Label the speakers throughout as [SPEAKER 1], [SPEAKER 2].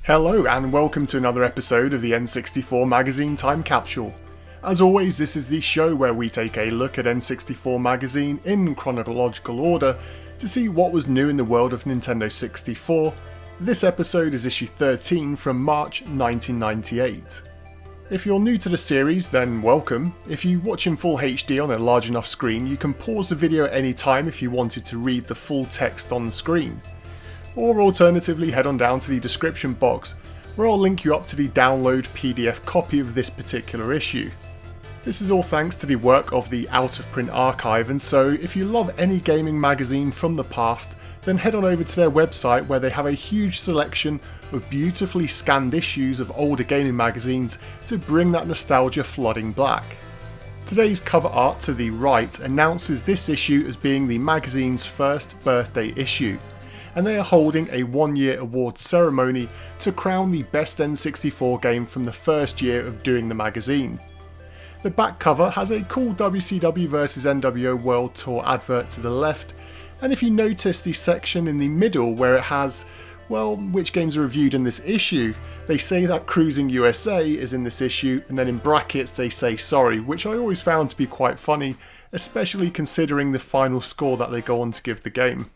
[SPEAKER 1] Hello and welcome to another episode of the N64 Magazine Time Capsule. As always, this is the show where we take a look at N64 Magazine in chronological order to see what was new in the world of Nintendo 64. This episode is issue 13 from March 1998. If you're new to the series, then welcome. If you watch in full HD on a large enough screen, you can pause the video at any time if you wanted to read the full text on the screen. Or alternatively head on down to the description box where I'll link you up to the download PDF copy of this particular issue. This is all thanks to the work of the out of print archive, and so if you love any gaming magazine from the past, then head on over to their website where they have a huge selection of beautifully scanned issues of older gaming magazines to bring that nostalgia flooding back. Today's cover art to the right announces this issue as being the magazine's first birthday issue, and they are holding a one-year award ceremony to crown the best N64 game from the first year of doing the magazine. The back cover has a cool WCW vs NWO World Tour advert to the left, and if you notice the section in the middle where it has, well, which games are reviewed in this issue, they say that Cruising USA is in this issue, and then in brackets they say sorry, which I always found to be quite funny, especially considering the final score that they go on to give the game.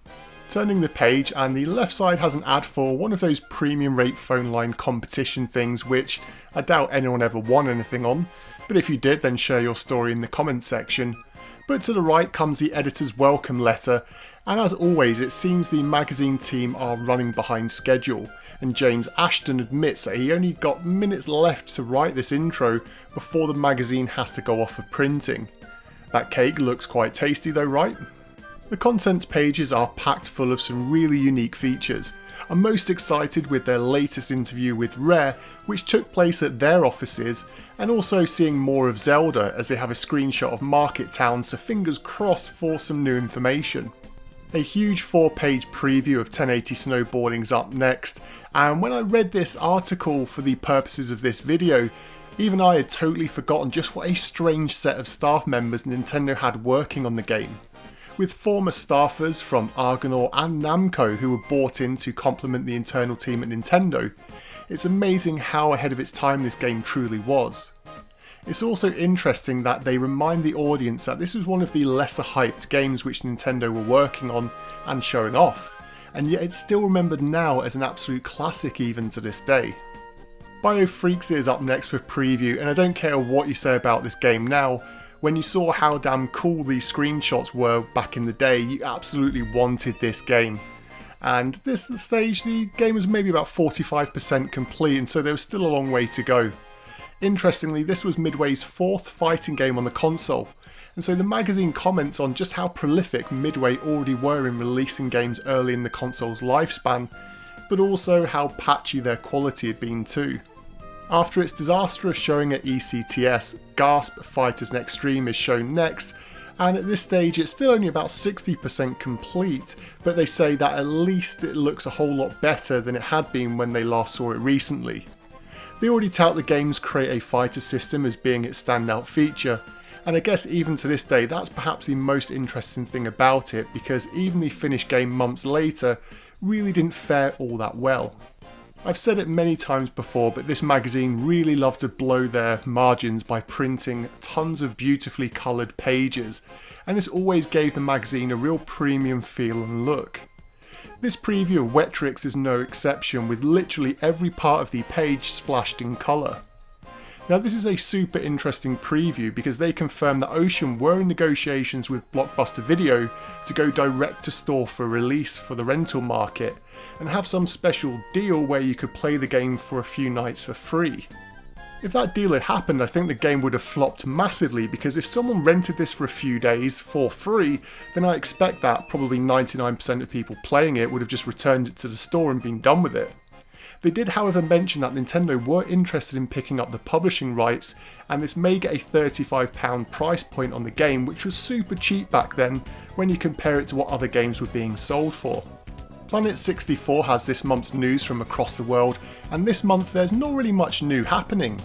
[SPEAKER 1] Turning the page, and the left side has an ad for one of those premium rate phone line competition things which I doubt anyone ever won anything on, but if you did then share your story in the comments section. But to the right comes the editor's welcome letter, and as always it seems the magazine team are running behind schedule, and James Ashton admits that he only got minutes left to write this intro before the magazine has to go off for printing. That cake looks quite tasty though, right? The contents pages are packed full of some really unique features. I'm most excited with their latest interview with Rare, which took place at their offices, and also seeing more of Zelda as they have a screenshot of Market Town, so fingers crossed for some new information. A huge 4-page preview of 1080 Snowboarding's up next, and when I read this article for the purposes of this video, even I had totally forgotten just what a strange set of staff members Nintendo had working on the game. With former staffers from Argonaut and Namco who were brought in to complement the internal team at Nintendo, it's amazing how ahead of its time this game truly was. It's also interesting that they remind the audience that this was one of the lesser hyped games which Nintendo were working on and showing off, and yet it's still remembered now as an absolute classic even to this day. BioFreaks is up next for preview, and I don't care what you say about this game now, when you saw how damn cool these screenshots were back in the day, you absolutely wanted this game. And this stage, the game was maybe about 45% complete, and so there was still a long way to go. Interestingly, this was Midway's 4th fighting game on the console, and so the magazine comments on just how prolific Midway already were in releasing games early in the console's lifespan, but also how patchy their quality had been too. After its disastrous showing at ECTS, G.A.S.P Fighters Nextream is shown next, and at this stage it's still only about 60% complete, but they say that at least it looks a whole lot better than it had been when they last saw it recently. They already tout the game's create a fighter system as being its standout feature, and I guess even to this day that's perhaps the most interesting thing about it, because even the finished game months later really didn't fare all that well. I've said it many times before, but this magazine really loved to blow their margins by printing tons of beautifully coloured pages, and this always gave the magazine a real premium feel and look. This preview of Wetrix is no exception, with literally every part of the page splashed in colour. Now this is a super interesting preview because they confirm that Ocean were in negotiations with Blockbuster Video to go direct to store for release for the rental market, and have some special deal where you could play the game for a few nights for free. If that deal had happened, I think the game would have flopped massively, because if someone rented this for a few days for free, then I expect that probably 99% of people playing it would have just returned it to the store and been done with it. They did however mention that Nintendo were interested in picking up the publishing rights, and this may get a £35 price point on the game, which was super cheap back then when you compare it to what other games were being sold for. Planet 64 has this month's news from across the world, and this month there's not really much new happening.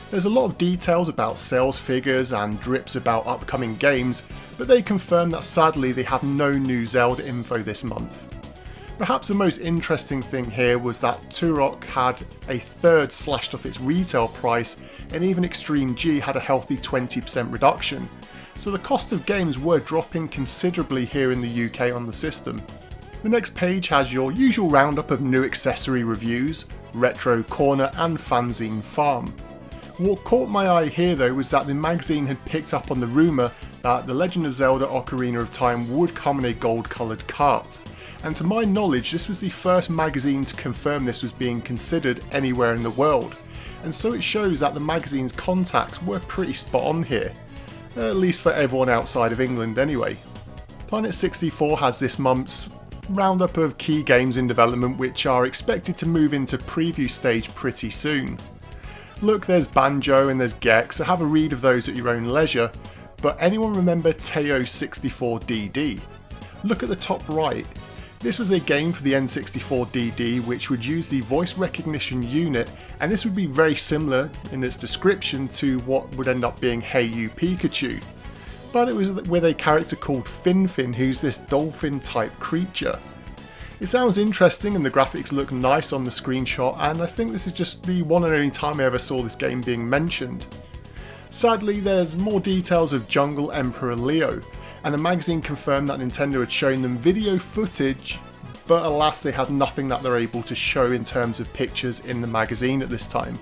[SPEAKER 1] There's a lot of details about sales figures and drips about upcoming games, but they confirm that sadly they have no new Zelda info this month. Perhaps the most interesting thing here was that Turok had a third slashed off its retail price, and even Extreme G had a healthy 20% reduction, so the cost of games were dropping considerably here in the UK on the system. The next page has your usual roundup of new accessory reviews, Retro Corner and Fanzine Farm. What caught my eye here though was that the magazine had picked up on the rumour that The Legend of Zelda Ocarina of Time would come in a gold coloured cart. And to my knowledge, this was the first magazine to confirm this was being considered anywhere in the world, and so it shows that the magazine's contacts were pretty spot on here, at least for everyone outside of England anyway. Planet 64 has this month's roundup of key games in development which are expected to move into preview stage pretty soon. Look, there's Banjo and there's Gecko, so have a read of those at your own leisure, but anyone remember TEO 64DD? Look at the top right. This was a game for the N64DD which would use the voice recognition unit, and this would be very similar in its description to what would end up being Hey You Pikachu. But it was with a character called Finfin, who's this dolphin type creature. It sounds interesting and the graphics look nice on the screenshot, and I think this is just the one and only time I ever saw this game being mentioned. Sadly, there's more details of Jungle Emperor Leo, and the magazine confirmed that Nintendo had shown them video footage, but alas they had nothing that they're able to show in terms of pictures in the magazine at this time.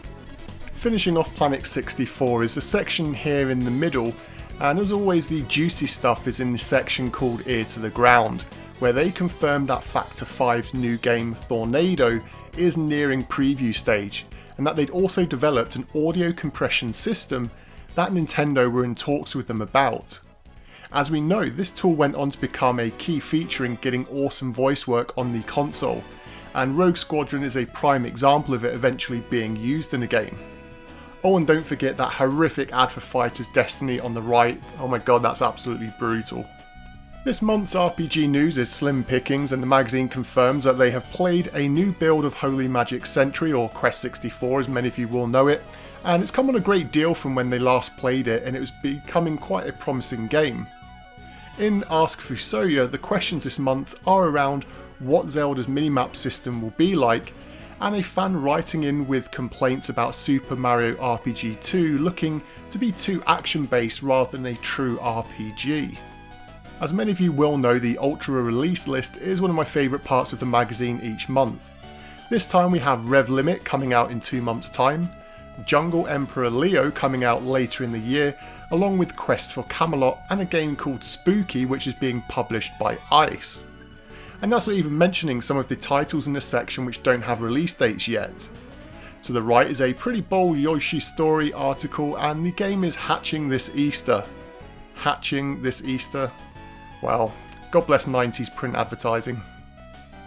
[SPEAKER 1] Finishing off Planet 64 is a section here in the middle, and as always the juicy stuff is in the section called Ear to the Ground, where they confirmed that Factor 5's new game Tornado is nearing preview stage, and that they'd also developed an audio compression system that Nintendo were in talks with them about. As we know, this tool went on to become a key feature in getting awesome voice work on the console, and Rogue Squadron is a prime example of it eventually being used in a game. Oh, and don't forget that horrific ad for Fighters Destiny on the right. Oh my god, that's absolutely brutal. This month's RPG news is slim pickings, and the magazine confirms that they have played a new build of Holy Magic Century, or Quest 64 as many of you will know it, and it's come on a great deal from when they last played it, and it was becoming quite a promising game. In Ask Fusoya, the questions this month are around what Zelda's minimap system will be like, and a fan writing in with complaints about Super Mario RPG 2 looking to be too action-based rather than a true RPG. As many of you will know, the Ultra release list is one of my favourite parts of the magazine each month. This time we have Rev Limit coming out in 2 months' time, Jungle Emperor Leo coming out later in the year, along with Quest for Camelot and a game called Spooky which is being published by ICE. And that's not even mentioning some of the titles in this section which don't have release dates yet. To the right is a pretty bold Yoshi Story article, and the game is hatching this Easter. Hatching this Easter? Well, God bless 90s print advertising.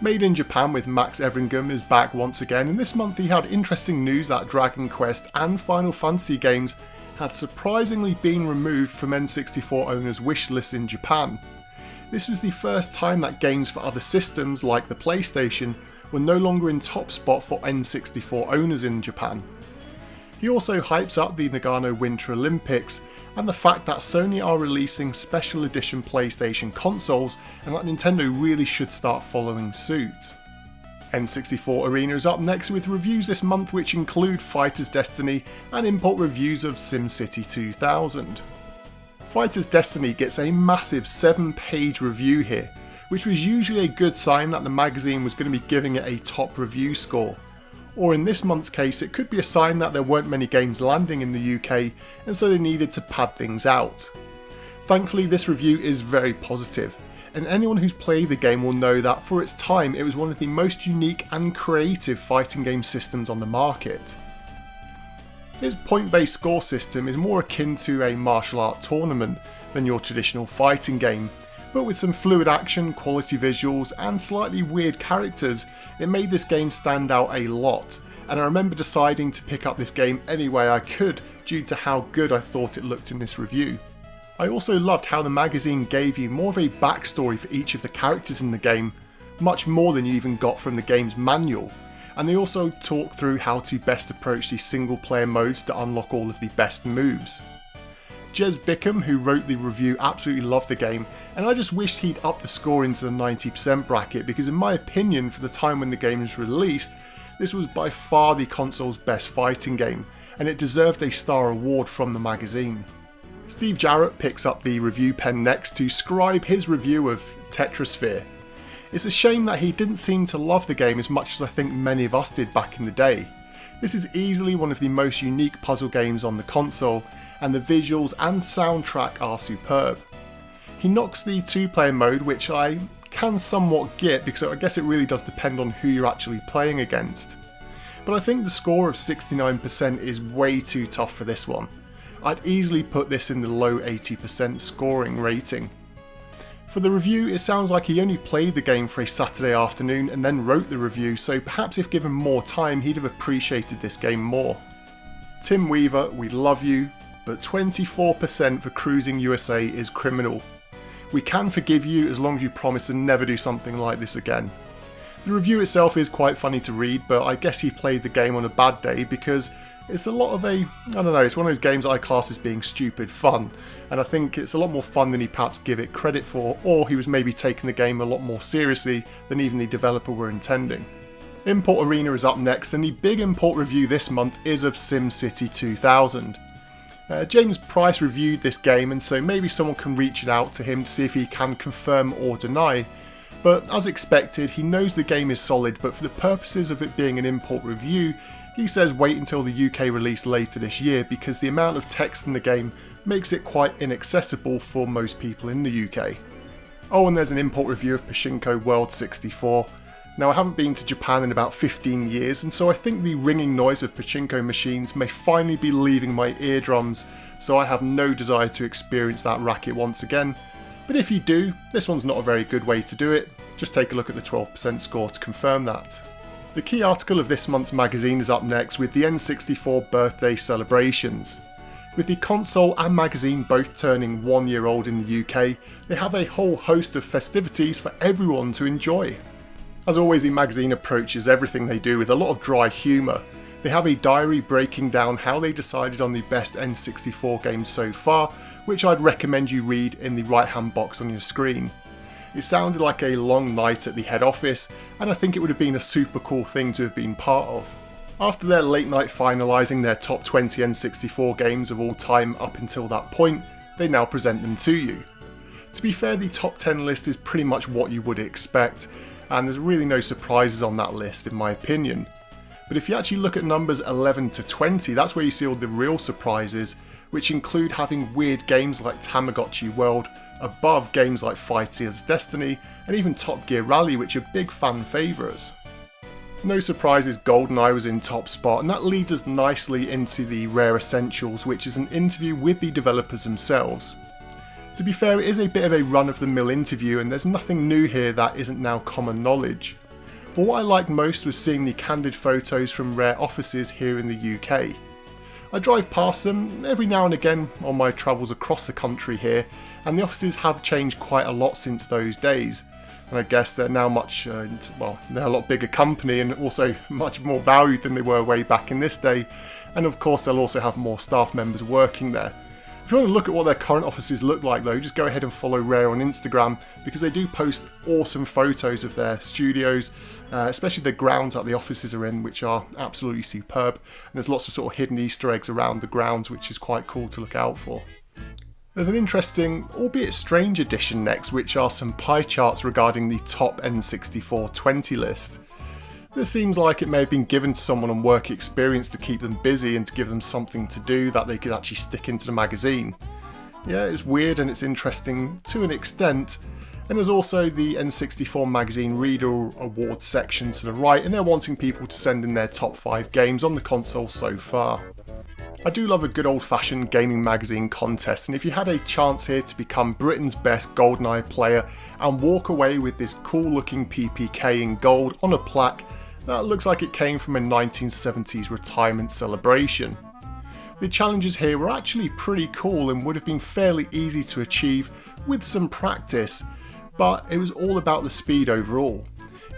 [SPEAKER 1] Made in Japan with Max Everingham is back once again, and this month he had interesting news that Dragon Quest and Final Fantasy games had surprisingly been removed from N64 owners' wish lists in Japan. This was the first time that games for other systems like the PlayStation were no longer in top spot for N64 owners in Japan. He also hypes up the Nagano Winter Olympics and the fact that Sony are releasing special edition PlayStation consoles, and that Nintendo really should start following suit. N64 Arena is up next with reviews this month which include Fighters Destiny and import reviews of SimCity 2000. Fighters Destiny gets a massive 7-page review here, which was usually a good sign that the magazine was going to be giving it a top review score. Or in this month's case, it could be a sign that there weren't many games landing in the UK, and so they needed to pad things out. Thankfully, this review is very positive, and anyone who's played the game will know that for its time it was one of the most unique and creative fighting game systems on the market. Its point-based score system is more akin to a martial art tournament than your traditional fighting game, but with some fluid action, quality visuals and slightly weird characters, it made this game stand out a lot, and I remember deciding to pick up this game any way I could due to how good I thought it looked in this review. I also loved how the magazine gave you more of a backstory for each of the characters in the game, much more than you even got from the game's manual, and they also talk through how to best approach the single player modes to unlock all of the best moves. G.A.S.P, who wrote the review, absolutely loved the game, and I just wished he'd up the score into the 90% bracket because in my opinion, for the time when the game was released, this was by far the console's best fighting game, and it deserved a star award from the magazine. Steve Jarrett picks up the review pen next to scribe his review of Tetrisphere. It's a shame that he didn't seem to love the game as much as I think many of us did back in the day. This is easily one of the most unique puzzle games on the console, and the visuals and soundtrack are superb. He knocks the 2-player mode, which I can somewhat get because I guess it really does depend on who you're actually playing against. But I think the score of 69% is way too tough for this one. I'd easily put this in the low 80% scoring rating. For the review, it sounds like he only played the game for a Saturday afternoon and then wrote the review, so perhaps if given more time he'd have appreciated this game more. Tim Weaver, we love you, but 24% for Cruising USA is criminal. We can forgive you as long as you promise to never do something like this again. The review itself is quite funny to read, but I guess he played the game on a bad day because it's a lot of it's one of those games I class as being stupid fun, and I think it's a lot more fun than he perhaps give it credit for, or he was maybe taking the game a lot more seriously than even the developer were intending. Import Arena is up next, and the big import review this month is of SimCity 2000. James Price reviewed this game, and so maybe someone can reach out to him to see if he can confirm or deny. But as expected, he knows the game is solid, but for the purposes of it being an import review, he says wait until the UK release later this year because the amount of text in the game makes it quite inaccessible for most people in the UK. Oh, and there's an import review of Pachinko World 64. Now, I haven't been to Japan in about 15 years, and so I think the ringing noise of pachinko machines may finally be leaving my eardrums, so I have no desire to experience that racket once again. But if you do, this one's not a very good way to do it. Just take a look at the 12% score to confirm that. The key article of this month's magazine is up next with the N64 birthday celebrations. With the console and magazine both turning 1 year old in the UK, they have a whole host of festivities for everyone to enjoy. As always, the magazine approaches everything they do with a lot of dry humour. They have a diary breaking down how they decided on the best N64 games so far, which I'd recommend you read in the right hand box on your screen. It sounded like a long night at the head office, and I think it would have been a super cool thing to have been part of. After their late night finalising their top 20 N64 games of all time up until that point, they now present them to you. To be fair, the top 10 list is pretty much what you would expect, and there's really no surprises on that list in my opinion. But if you actually look at numbers 11 to 20, that's where you see all the real surprises, which include having weird games like Tamagotchi World above games like Fighter's Destiny and even Top Gear Rally, which are big fan favourites. No surprises, GoldenEye was in top spot, and that leads us nicely into the Rare Essentials, which is an interview with the developers themselves. To be fair, it is a bit of a run-of-the-mill interview, and there's nothing new here that isn't now common knowledge. But what I liked most was seeing the candid photos from Rare offices here in the UK. I drive past them every now and again on my travels across the country here, and the offices have changed quite a lot since those days. And I guess they're now they're a lot bigger company and also much more valued than they were way back in this day. And of course they'll also have more staff members working there. If you want to look at what their current offices look like though, just go ahead and follow Rare on Instagram because they do post awesome photos of their studios, especially the grounds that the offices are in, which are absolutely superb. And there's lots of sort of hidden Easter eggs around the grounds, which is quite cool to look out for. There's an interesting, albeit strange addition next, which are some pie charts regarding the top N64 20 list. This seems like it may have been given to someone on work experience to keep them busy and to give them something to do that they could actually stick into the magazine. Yeah, it's weird and it's interesting to an extent. And there's also the N64 Magazine Reader Awards section to the right, and they're wanting people to send in their top 5 games on the console so far. I do love a good old-fashioned gaming magazine contest, and if you had a chance here to become Britain's best GoldenEye player and walk away with this cool-looking PPK in gold on a plaque, that looks like it came from a 1970s retirement celebration. The challenges here were actually pretty cool and would have been fairly easy to achieve with some practice, but it was all about the speed overall.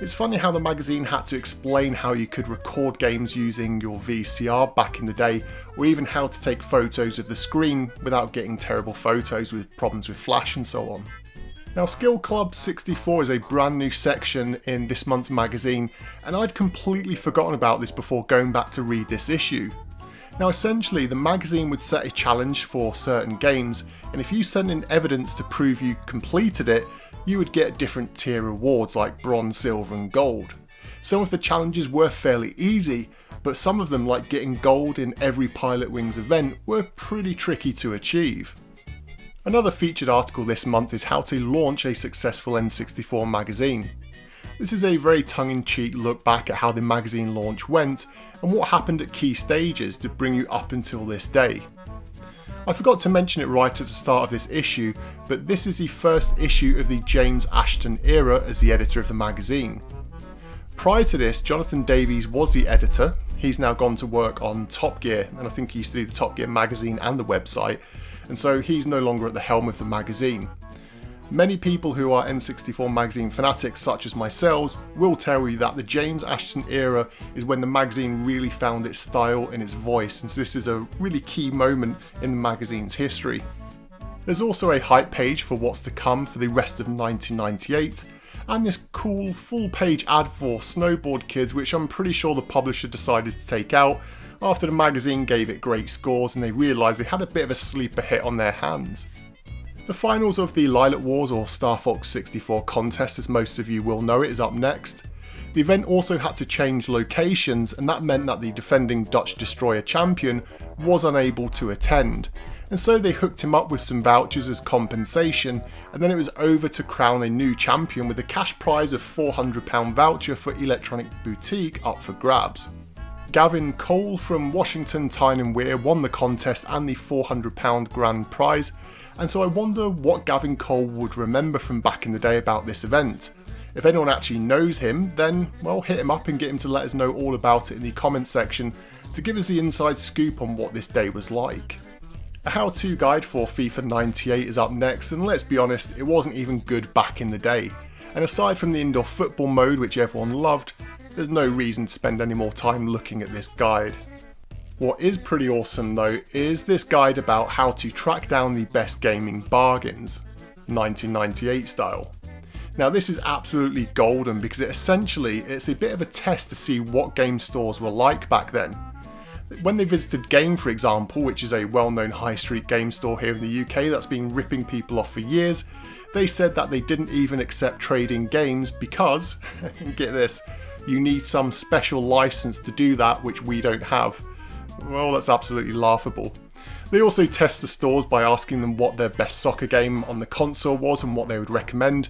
[SPEAKER 1] It's funny how the magazine had to explain how you could record games using your VCR back in the day, or even how to take photos of the screen without getting terrible photos with problems with flash and so on. Now, Skill Club 64 is a brand new section in this month's magazine, and I'd completely forgotten about this before going back to read this issue. Now, essentially, the magazine would set a challenge for certain games, and if you sent in evidence to prove you completed it, you would get different tier rewards like bronze, silver and gold. Some of the challenges were fairly easy, but some of them, like getting gold in every Pilot Wings event, were pretty tricky to achieve. Another featured article this month is how to launch a successful N64 magazine. This is a very tongue-in-cheek look back at how the magazine launch went and what happened at key stages to bring you up until this day. I forgot to mention it right at the start of this issue, but this is the first issue of the James Ashton era as the editor of the magazine. Prior to this, Jonathan Davies was the editor. He's now gone to work on Top Gear, and I think he used to do the Top Gear magazine and the website, and so he's no longer at the helm of the magazine. Many people who are N64 magazine fanatics such as myself will tell you that the James Ashton era is when the magazine really found its style and its voice, and so this is a really key moment in the magazine's history. There's also a hype page for what's to come for the rest of 1998, and this cool full page ad for Snowboard Kids, which I'm pretty sure the publisher decided to take out after the magazine gave it great scores and they realised they had a bit of a sleeper hit on their hands. The finals of the Lilac Wars or Star Fox 64 contest, as most of you will know it, is up next. The event also had to change locations, and that meant that the defending Dutch Destroyer champion was unable to attend. And so they hooked him up with some vouchers as compensation, and then it was over to crown a new champion with a cash prize of £400 voucher for Electronic Boutique up for grabs. Gavin Cole from Washington Tyne and Weir won the contest and the £400 grand prize, and so I wonder what Gavin Cole would remember from back in the day about this event. If anyone actually knows him, then well, hit him up and get him to let us know all about it in the comments section to give us the inside scoop on what this day was like. A how-to guide for FIFA 98 is up next, and let's be honest, it wasn't even good back in the day. And aside from the indoor football mode, which everyone loved, there's no reason to spend any more time looking at this guide. What is pretty awesome though is this guide about how to track down the best gaming bargains, 1998 style. Now this is absolutely golden because it's a bit of a test to see what game stores were like back then. When they visited Game, for example, which is a well-known high street game store here in the UK that's been ripping people off for years, they said that they didn't even accept trading games because, get this, you need some special license to do that which we don't have. Well, that's absolutely laughable. They also test the stores by asking them what their best soccer game on the console was and what they would recommend.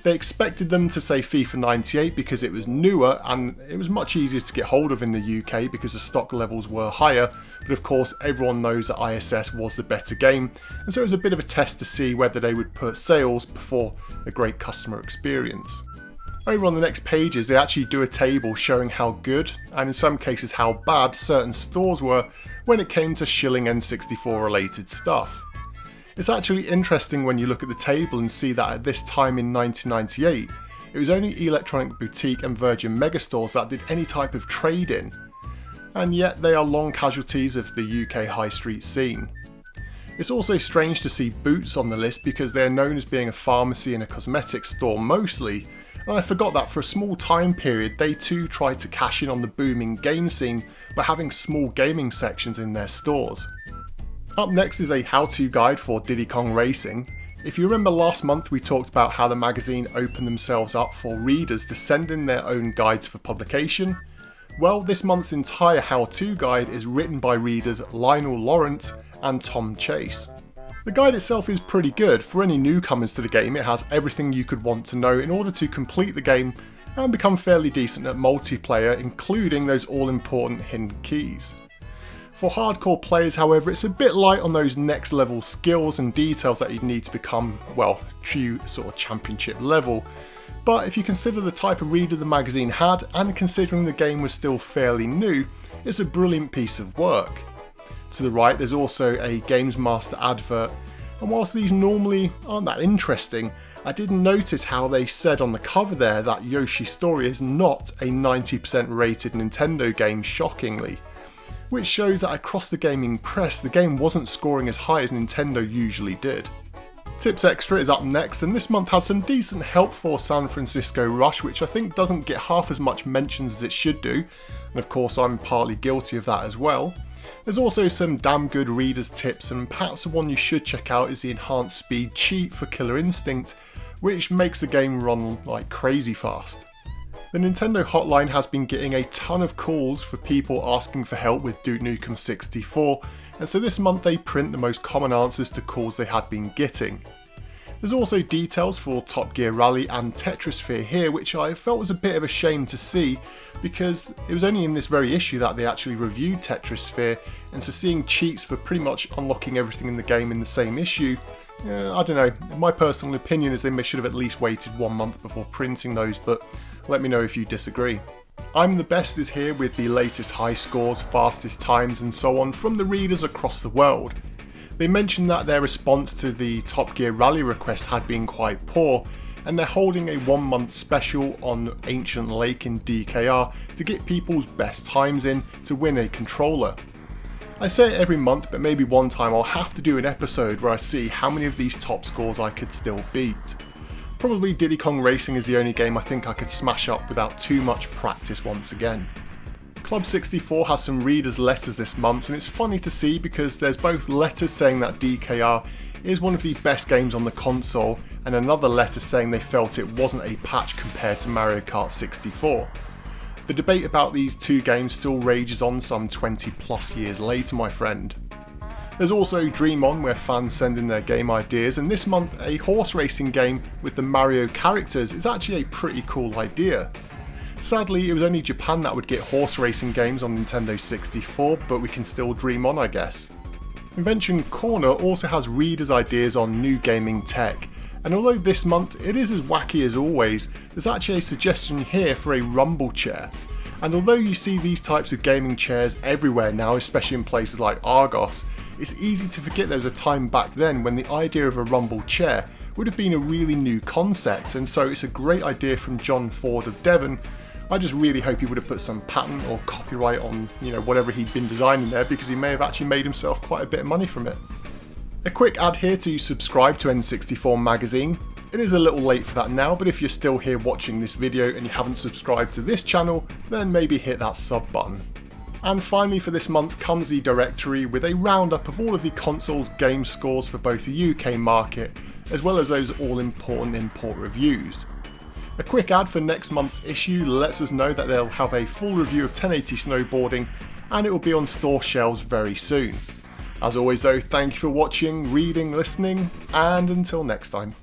[SPEAKER 1] They expected them to say FIFA 98 because it was newer and it was much easier to get hold of in the UK because the stock levels were higher, but of course everyone knows that ISS was the better game, and so it was a bit of a test to see whether they would put sales before a great customer experience. Over on the next pages they actually do a table showing how good, and in some cases how bad, certain stores were when it came to shilling N64 related stuff. It's actually interesting when you look at the table and see that at this time in 1998, it was only Electronic Boutique and Virgin Megastores that did any type of trade-in, and yet they are long casualties of the UK high street scene. It's also strange to see Boots on the list because they're known as being a pharmacy and a cosmetics store mostly, and I forgot that for a small time period they too tried to cash in on the booming game scene by having small gaming sections in their stores. Up next is a how-to guide for Diddy Kong Racing. If you remember last month we talked about how the magazine opened themselves up for readers to send in their own guides for publication. Well, this month's entire how-to guide is written by readers Lionel Lawrence and Tom Chase. The guide itself is pretty good. For any newcomers to the game, it has everything you could want to know in order to complete the game and become fairly decent at multiplayer, including those all-important hidden keys. For hardcore players, however, it's a bit light on those next level skills and details that you'd need to become, well, true sort of championship level. But if you consider the type of reader the magazine had, and considering the game was still fairly new, it's a brilliant piece of work. To the right there's also a Games Master advert, and whilst these normally aren't that interesting, I did notice how they said on the cover there that Yoshi's Story is not a 90% rated Nintendo game, shockingly, which shows that across the gaming press the game wasn't scoring as high as Nintendo usually did. Tips Extra is up next, and this month has some decent help for San Francisco Rush, which I think doesn't get half as much mentions as it should do, and of course I'm partly guilty of that as well. There's also some damn good readers tips, and perhaps the one you should check out is the enhanced speed cheat for Killer Instinct, which makes the game run like crazy fast. The Nintendo hotline has been getting a ton of calls for people asking for help with Duke Nukem 64, and so this month they print the most common answers to calls they had been getting. There's also details for Top Gear Rally and Tetrisphere here, which I felt was a bit of a shame to see, because it was only in this very issue that they actually reviewed Tetrisphere, and so seeing cheats for pretty much unlocking everything in the game in the same issue, I don't know, my personal opinion is they should have at least waited 1 month before printing those, but let me know if you disagree. I'm the Best is here with the latest high scores, fastest times and so on from the readers across the world. They mentioned that their response to the Top Gear Rally request had been quite poor, and they're holding a 1 month special on Ancient Lake in DKR to get people's best times in to win a controller. I say it every month, but maybe one time I'll have to do an episode where I see how many of these top scores I could still beat. Probably Diddy Kong Racing is the only game I think I could smash up without too much practice once again. Club 64 has some readers' letters this month, and it's funny to see because there's both letters saying that DKR is one of the best games on the console, and another letter saying they felt it wasn't a patch compared to Mario Kart 64. The debate about these two games still rages on some 20 plus years later, my friend. There's also Dream On, where fans send in their game ideas, and this month a horse racing game with the Mario characters is actually a pretty cool idea. Sadly, it was only Japan that would get horse racing games on Nintendo 64, but we can still dream on, I guess. Invention Corner also has readers' ideas on new gaming tech, and although this month it is as wacky as always, there's actually a suggestion here for a rumble chair. And although you see these types of gaming chairs everywhere now, especially in places like Argos, it's easy to forget there was a time back then when the idea of a rumble chair would have been a really new concept, and so it's a great idea from John Ford of Devon. I just really hope he would have put some patent or copyright on, whatever he'd been designing there, because he may have actually made himself quite a bit of money from it. A quick ad here to subscribe to N64 Magazine. It is a little late for that now, but if you're still here watching this video and you haven't subscribed to this channel, then maybe hit that sub button. And finally for this month comes the directory with a roundup of all of the console's game scores for both the UK market, as well as those all-important import reviews. A quick ad for next month's issue lets us know that they'll have a full review of 1080 Snowboarding, and it will be on store shelves very soon. As always though, thank you for watching, reading, listening, and until next time.